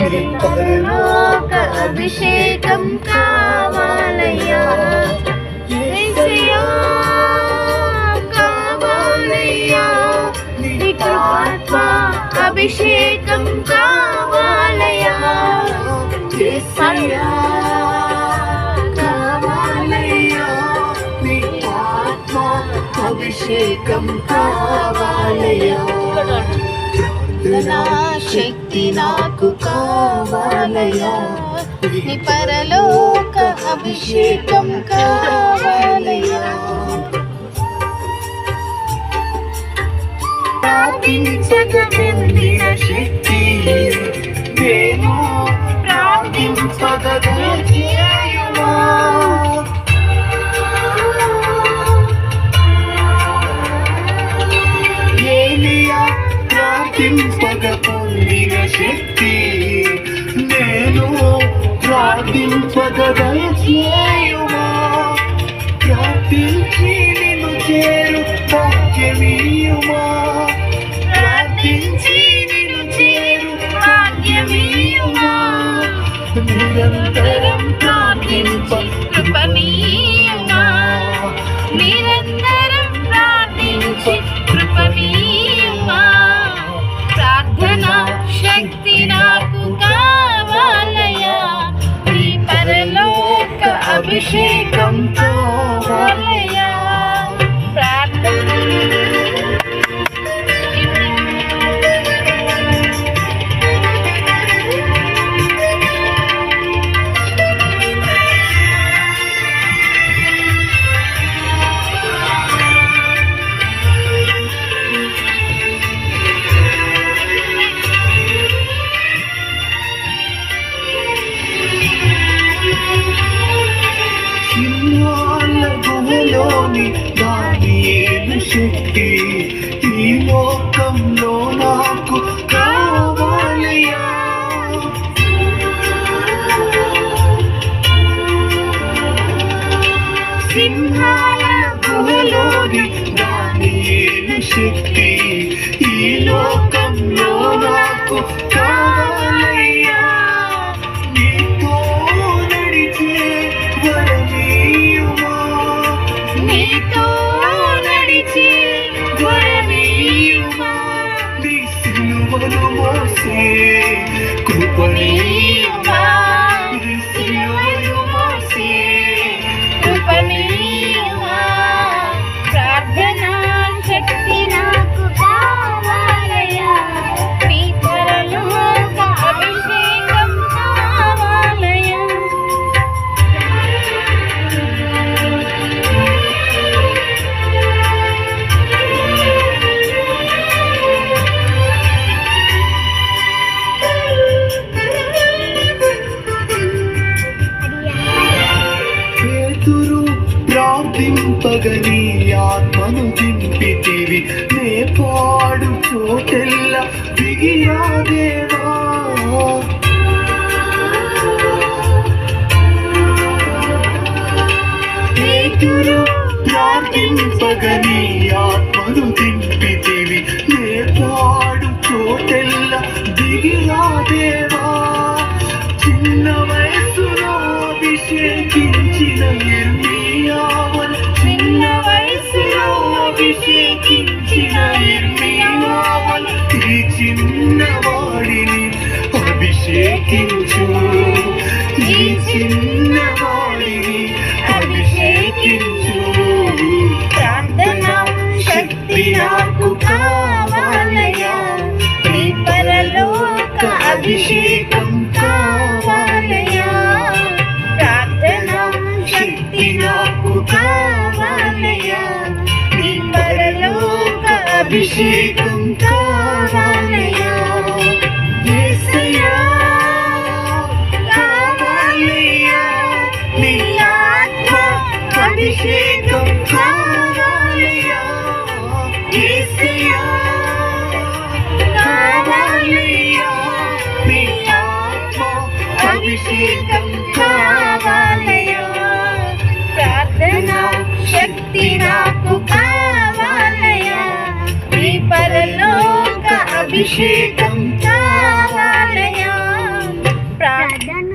పరలోక అభిషేకం కావాలయ్యా, యేసయ్యా కావాలయ్యా, నీ ఆత్మ అభిషేకం కావాలయ్యా, యేసయ్యా కావాలయ్యా, నీ ఆత్మ అభిషేకం కావాలయ్యా, ప్రార్థనా శక్తి నాకు కావాలయ్యా, నీ పరలోక అభిషేకం కావాలయ్యా. ప్రార్థించగలిగిన శక్తి నేను ప్రార్థించగలమా, ఏలియా ప్రార్థించగలిగిన శక్తి నేను ప్రార్థించగలమా, ప్రార్థించి నిన్ను చేరు భాగ్యమీయుమా, ప్రార్థించి నిన్ను చేరు భాగ్యమీయుమా, నిరంతరం ప్రార్థించ కృపమీయుమా, నిరంతరం ప్రార్థించి కృపమీయుమా, ప్రార్థనా శక్తి నాకు కావాలయ్యా, నీ పరలోక అభిషేకం కావాలయ్యా. గుహలోని దానియేలు శక్తి ఈ లోకంలో నాకు కావాలయ్యా, సింహాల గుహలోని దానియేలు శక్తి ఈ లోకంలో నాకు కావాలయ్యా, నీతో నడిచే వరమీయుమా, నీతో నడిచే వరమీయుమా, నీ సిలువను మోసే కృపణీయుమా, నీ సిలువను మోసే కృపణీయుమా, ప్రార్థనా శక్తి నాకు కావాలయ్యా, నీ పరలోక అభిషేకం కావాలయ్యా. ప్రార్థింపగని ఆత్మను దింపితివి, నే పాడు చోటెల్ల దిగిరా దేవా, పేతురు ప్రార్థింపగని ఆత్మను దింపితివి, నే పాడు చోటెల్ల దిగిరా దేవా, చిన్న వయసులో అభిషేకించిన ఇర్మియావను, చిన్న వయసులో అభిషేకించిన ఇర్మియావను, ఈ చిన్నవాడిని అభిషేకించు, ఈ చిన్నవాడిని అభిషేకించు, ప్రార్థనా శక్తి నాకు కావాలయ్యా, నీ పరలోక అభిషేకం కావాలయ్యా, ప్రార్థనా శక్తి నాకు కావాలయ్యా, నీ పరలోక అభిషేకం కావాలయ్యా, యేసయ్యా కావాలయ్యా, నీ ఆత్మ అభిషేకం కావాలయ్యా, యేసయ్యా కావాలయ్యా, నీ ఆత్మ అభిషేకం కావాలయ్యా, ప్రార్థనా శక్తి నాకు కావాలయ్యా, నీ పరలోక అభిషేకం కావాలయ్యా. ప్రార్థన